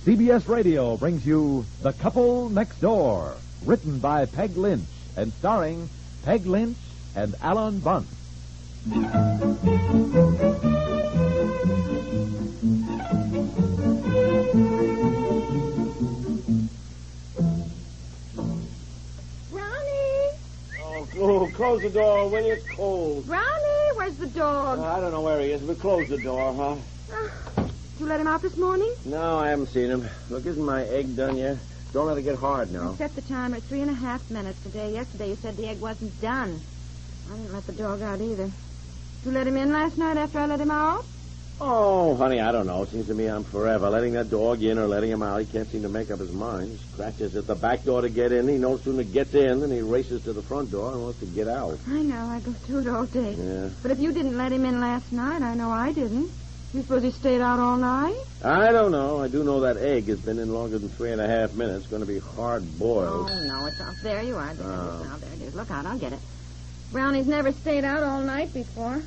CBS Radio brings you The Couple Next Door, written by Peg Lynch and starring Peg Lynch and Ethel and Bunce. Oh, close the door, will you? It's cold. Brownie, where's the dog? I don't know where he is, but close the door, huh? Did you let him out this morning? No, I haven't seen him. Look, isn't my egg done yet? Don't let it get hard now. I set the timer at 3.5 minutes today. Yesterday you said the egg wasn't done. I didn't let the dog out either. Did you let him in last night after I let him out? Oh, honey, I don't know. It seems to me I'm forever letting that dog in or letting him out. He can't seem to make up his mind. He scratches at the back door to get in. He knows soon it gets in, then he races to the front door and wants to get out. I know. I go through it all day. Yeah. But if you didn't let him in last night, I know I didn't. You suppose he stayed out all night? I don't know. I do know that egg has been in longer than 3.5 minutes. It's going to be hard-boiled. Oh, no, it's off. There you are. Now, there it is. Look out. I'll get it. Brownie's never stayed out all night before.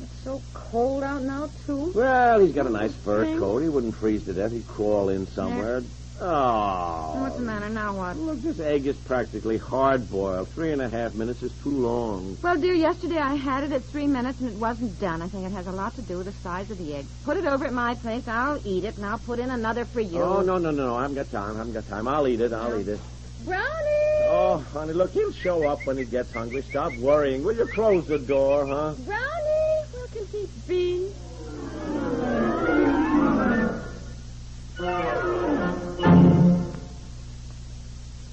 It's so cold out now, too. Well, he's got a nice fur coat. He wouldn't freeze to death. He'd crawl in somewhere. Oh. What's the matter now? What? Look, this egg is practically hard-boiled. 3.5 minutes is too long. Well, dear, yesterday I had it at 3 minutes and it wasn't done. I think it has a lot to do with the size of the egg. Put it over at my place. I'll eat it, and I'll put in another for you. Oh, no. I haven't got time. I'll eat it. Brownie! Oh, honey, look, he'll show up when he gets hungry. Stop worrying. Will you close the door, huh? Brownie! Where can he be?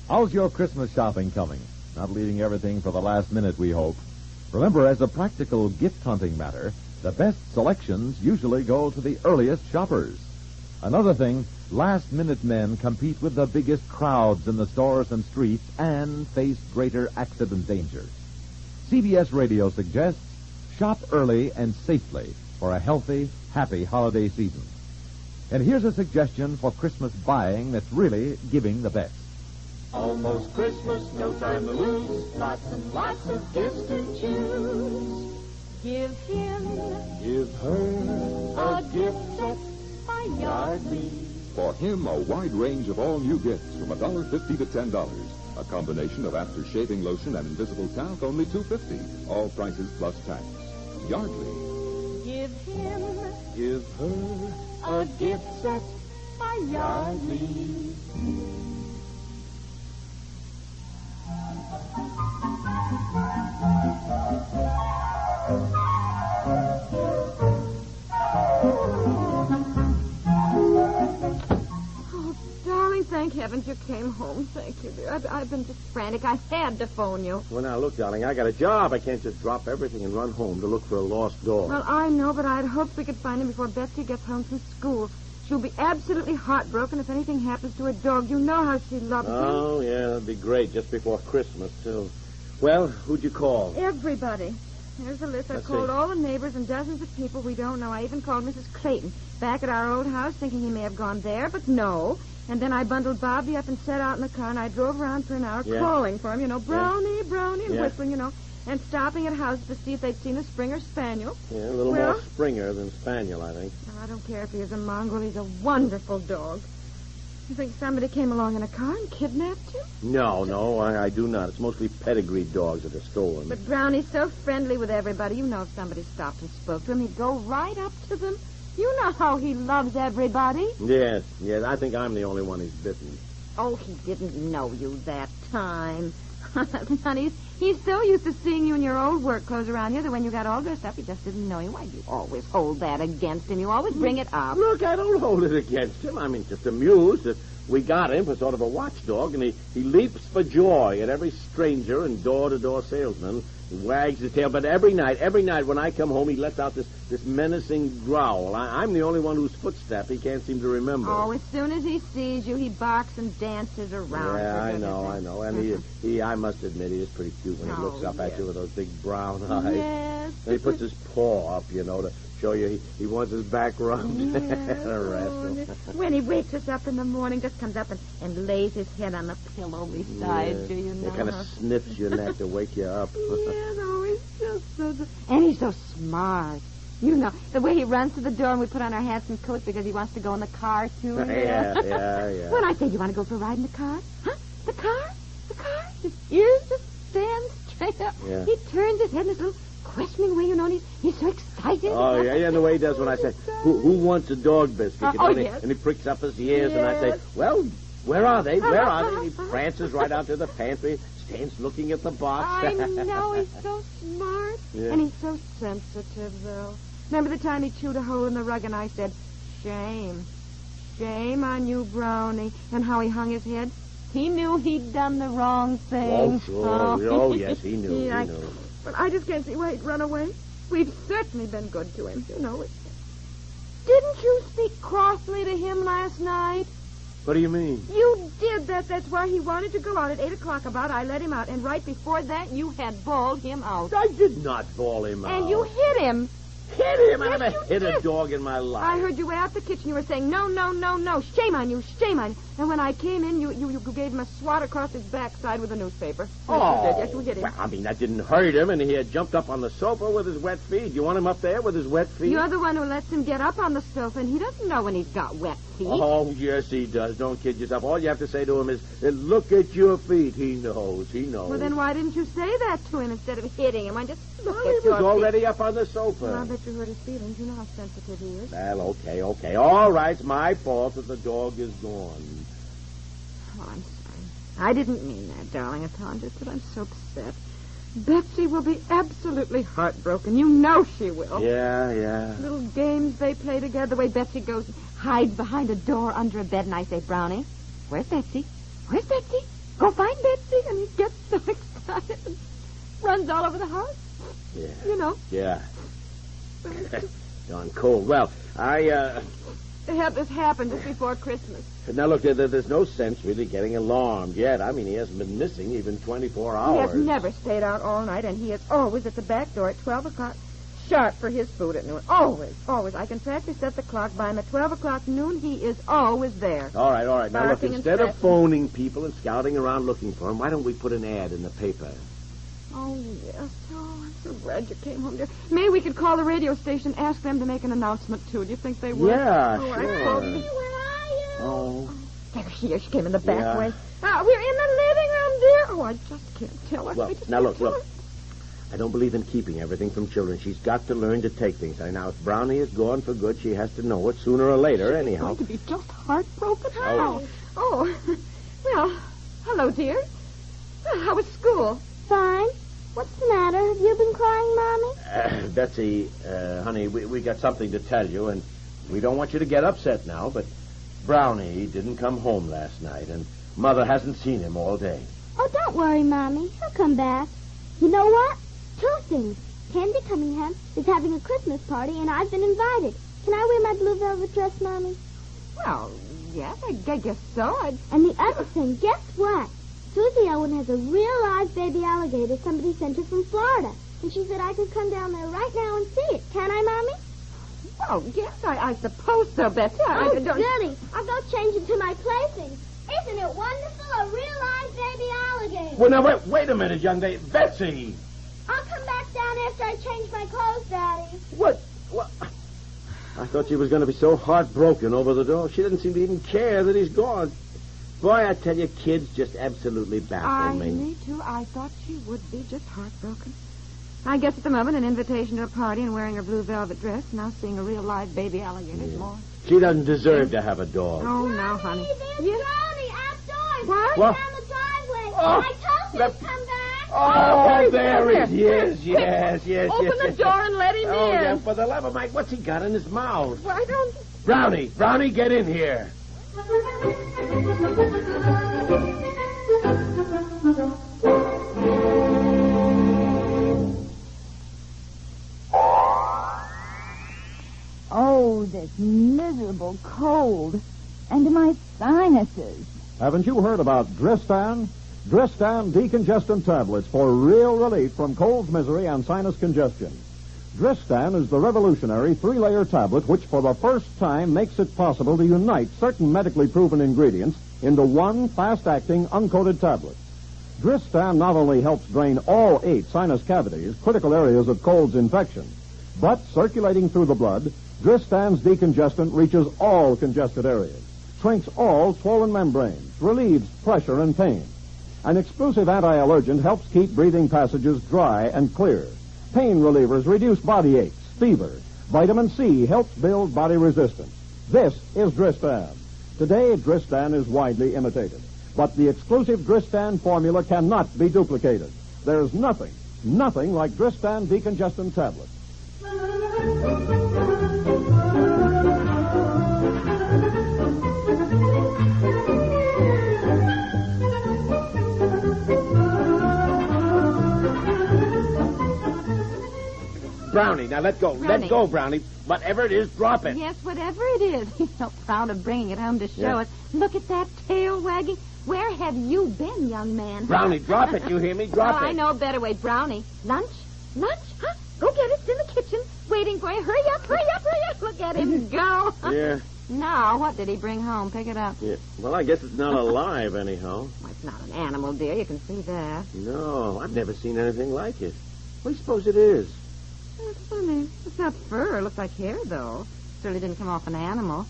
How's your Christmas shopping coming? Not leaving everything for the last minute, we hope. Remember, as a practical gift-hunting matter, the best selections usually go to the earliest shoppers. Another thing, last-minute men compete with the biggest crowds in the stores and streets and face greater accident dangers. CBS Radio suggests shop early and safely for a healthy, happy holiday season. And here's a suggestion for Christmas buying that's really giving the best. Almost Christmas, no time to lose. Lots and lots of gifts to choose. Give him, give her a gift set by Yardley. For him, a wide range of all new gifts from $1.50 to $10. A combination of after-shaving lotion and invisible talc, only $2.50. All prices plus tax. Yardley. give him, give her a gift set by Yardley. Thank heavens you came home. Thank you, dear. I've been just frantic. I had to phone you. Well, now, look, darling, I got a job. I can't just drop everything and run home to look for a lost dog. Well, I know, but I'd hoped we could find him before Betsy gets home from school. She'll be absolutely heartbroken if anything happens to her dog. You know how she loves him. Oh, yeah, that'd be great, just before Christmas, too. Well, who'd you call? Everybody. Here's the list. I called all the neighbors and dozens of people we don't know. I even called Mrs. Clayton back at our old house, thinking he may have gone there, but no. And then I bundled Bobby up and set out in the car, and I drove around for an hour calling for him, Brownie, Brownie, and whistling, and stopping at houses to see if they'd seen a Springer Spaniel. Yeah, a little more Springer than Spaniel, I think. Well, I don't care if he is a mongrel. He's a wonderful dog. You think somebody came along in a car and kidnapped him? No, I do not. It's mostly pedigreed dogs that are stolen. But Brownie's so friendly with everybody. You know, if somebody stopped and spoke to him, he'd go right up to them. You know how he loves everybody. Yes. I think I'm the only one he's bitten. Oh, he didn't know you that time. Honey, he's so used to seeing you in your old work clothes around here that when you got all dressed up, he just didn't know you. Why do you always hold that against him? You always bring it up. Look, I don't hold it against him. I mean, just amused that we got him for sort of a watchdog, and he leaps for joy at every stranger and door-to-door salesman. He wags his tail, but every night when I come home, he lets out this menacing growl. I'm the only one whose footstep he can't seem to remember. Oh, as soon as he sees you, he barks and dances around. Yeah, I know. And he I must admit, he is pretty cute when he looks up at you with those big brown eyes. Yes. And he puts his paw up, to show you he wants his back rubbed. Yes. A rascal. When he wakes us up in the morning, just comes up and lays his head on the pillow beside you, He kind of sniffs your neck to wake you up. Yes, he's just so... And he's so smart. You know, the way he runs to the door and we put on our hats and coats because he wants to go in the car, too. Yeah. When I say, you want to go for a ride in the car? Huh? The car? His ears just stand straight up. Yeah. He turns his head in this little questioning way, you know, and he's so excited. Oh, yeah, and the way he does when I say, who wants a dog biscuit? You know, yes. And he pricks up his ears, and I say, well, where are they? And he prances right out to the pantry, stands looking at the box. I know, he's so smart. Yeah. And he's so sensitive, though. Remember the time he chewed a hole in the rug and I said, shame on you, Brownie, and how he hung his head? He knew he'd done the wrong thing. Oh, sure. Oh, yes, he knew. Yeah, he knew. But I just can't see why he'd run away. We've certainly been good to him, you know. Didn't you speak crossly to him last night? What do you mean? You did that. That's why he wanted to go out at 8 o'clock about. I let him out. And right before that, you had bawled him out. I did not bawl him out. And you hit him. Hit him? I never hit a dog in my life. I heard you way out the kitchen. You were saying, no. Shame on you. And when I came in, you gave him a swat across his backside with a newspaper. Yes, you did. Well, I mean, that didn't hurt him, and he had jumped up on the sofa with his wet feet. You want him up there with his wet feet? You're the one who lets him get up on the sofa, and he doesn't know when he's got wet feet. Oh, yes, he does. Don't kid yourself. All you have to say to him is, look at your feet. He knows. Well, then why didn't you say that to him instead of hitting him? I just look at he was already up on the sofa. Well, I bet you hurt his feelings. You know how sensitive he is. Well, okay. All right, it's my fault that the dog is gone. Oh, I'm sorry. I didn't mean that, darling. It's all just that I'm so upset. Betsy will be absolutely heartbroken. You know she will. Yeah. Little games they play together. The way Betsy goes and hides behind a door under a bed, and I say, Brownie, where's Betsy? Go find Betsy. And he gets so excited and runs all over the house. Yeah. You know. Yeah. Darn cold. Well, This happened just before Christmas. Now, look, there's no sense really getting alarmed yet. I mean, he hasn't been missing even 24 hours. He has never stayed out all night, and he is always at the back door at 12 o'clock, sharp for his food at noon. Always. I can practically set the clock by him at 12 o'clock noon. He is always there. All right. Now, look, Barking instead and of phoning people and scouting around looking for him, why don't we put an ad in the paper? Oh, yes. Oh, I'm so glad you came home, dear. Maybe we could call the radio station and ask them to make an announcement, too. Do you think they would? Yeah, sure. I called me. Where are you? Oh. There she is. She came in the back Yeah. way. We're in the living room, dear. Oh, I just can't tell her. Well, now, look. I don't believe in keeping everything from children. She's got to learn to take things. Now, if Brownie is gone for good, she has to know it sooner or later, anyhow. She's going to be just heartbroken. Oh. Well, hello, dear. How was school? Fine. What's the matter? Have you been crying, Mommy? Betsy, honey, we got something to tell you, and we don't want you to get upset now, but Brownie didn't come home last night, and Mother hasn't seen him all day. Oh, don't worry, Mommy. He'll come back. You know what? 2 things. Candy Cunningham is having a Christmas party, and I've been invited. Can I wear my blue velvet dress, Mommy? Well, yes, I guess so. And the other thing, guess what? Susie Owen has a real live baby alligator somebody sent her from Florida. And she said I could come down there right now and see it. Can I, Mommy? Oh, yes, I suppose so, Betsy. Goody. I'll go change into my playthings. Isn't it wonderful? A real live baby alligator. Well, now, wait a minute, young lady. Betsy! I'll come back down after I change my clothes, Daddy. What? I thought she was going to be so heartbroken over the dog. She doesn't seem to even care that he's gone. Boy, I tell you, kids just absolutely baffle me. Me too. I thought she would be just heartbroken. I guess at the moment, an invitation to a party and wearing her blue velvet dress, now seeing a real live baby alligator is more. She doesn't deserve to have a dog. Oh, now, honey. There's Brownie outdoors. What? Down the driveway. Oh, I told him to come back. Oh, there he is. Yes. Open the door and let him Oh, in. yeah, for the love of Mike, what's he got in his mouth? Well, I don't... Brownie, get in here. Oh, this miserable cold. And my sinuses. Haven't you heard about Dristan? Dristan decongestant tablets for real relief from cold misery and sinus congestion. Dristan is the revolutionary 3-layer tablet which for the first time makes it possible to unite certain medically proven ingredients into one fast-acting uncoated tablet. Dristan not only helps drain all 8 sinus cavities, critical areas of cold's infection, But circulating through the blood, Dristan's decongestant reaches all congested areas, shrinks all swollen membranes, relieves pressure and pain. An exclusive anti-allergent helps keep breathing passages dry and clear. Pain relievers reduce body aches, fever. Vitamin C helps build body resistance. This is Dristan. Today, Dristan is widely imitated. But the exclusive Dristan formula cannot be duplicated. There's nothing like Dristan decongestant tablets. Brownie, now let go. Brownie. Let go, Brownie. Whatever it is, drop it. Yes, whatever it is. He's so proud of bringing it home to show us. Look at that tail wagging. Where have you been, young man? Brownie, drop it. You hear me? Drop it. I know a better way. Brownie. Lunch? Lunch? Huh? Go get it. It's in the kitchen. Waiting for you. Hurry up, hurry up, hurry up. Look at him go. Yeah. Now, what did he bring home? Pick it up. Yeah. Well, I guess it's not alive, anyhow. Well, it's not an animal, dear. You can see that. No, I've never seen anything like it. What do you suppose it is? It's funny. It's not fur. It looks like hair, though. Certainly didn't come off an animal.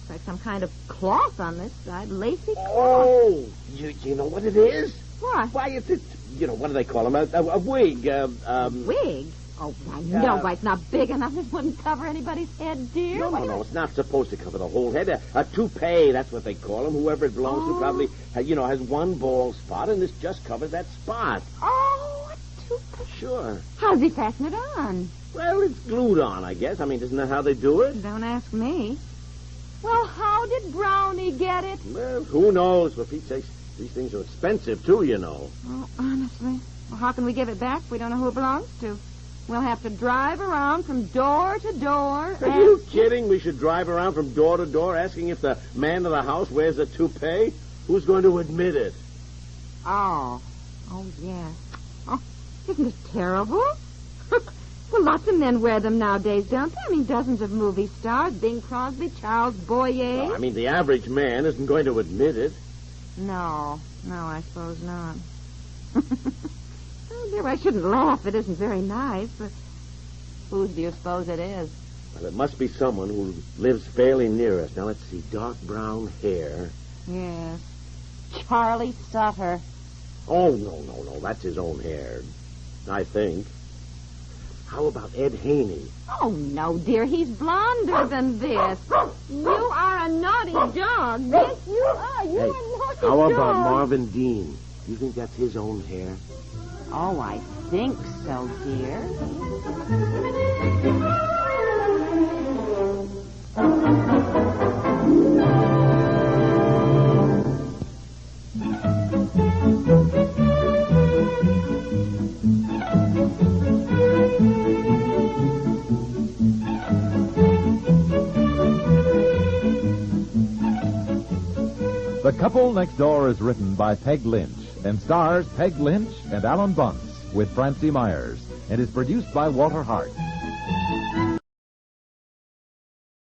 It's like some kind of cloth on this side. Lacy cloth. Oh, you know what it is? What? Why, it's what do they call them? A wig. Wig? Oh, I know why it's not big enough. It wouldn't cover anybody's head, dear. No. It's not supposed to cover the whole head. A toupee, that's what they call them. Whoever it belongs to probably, has one bald spot, and this just covers that spot. Oh, a toupee. Sure. How's he fasten it on? Well, it's glued on, I guess. I mean, isn't that how they do it? Don't ask me. Well, how did Brownie get it? Well, who knows? For Pete's sake, these things are expensive, too, you know. Oh, honestly. Well, how can we give it back if we don't know who it belongs to? We'll have to drive around from door to door. Are you kidding? We should drive around from door to door asking if the man of the house wears a toupee? Who's going to admit it? Oh, yes. Oh, isn't it terrible? Well, lots of men wear them nowadays, don't they? I mean, dozens of movie stars, Bing Crosby, Charles Boyer. Well, I mean, the average man isn't going to admit it. No, I suppose not. Oh, dear, I shouldn't laugh. It isn't very nice, but whose do you suppose it is? Well, it must be someone who lives fairly near us. Now, let's see. Dark brown hair. Yes. Charlie Sutter. Oh, no. That's his own hair, I think. How about Ed Haney? Oh, no, dear. He's blonder than this. You are a naughty dog. Yes, you are. You are a naughty how dog. about Marvin Dean? You think that's his own hair? Oh, I think so, dear. The Couple Next Door is written by Peg Lynch and stars Peg Lynch and Ethel and Bunce with Francie Myers and is produced by Walter Hart.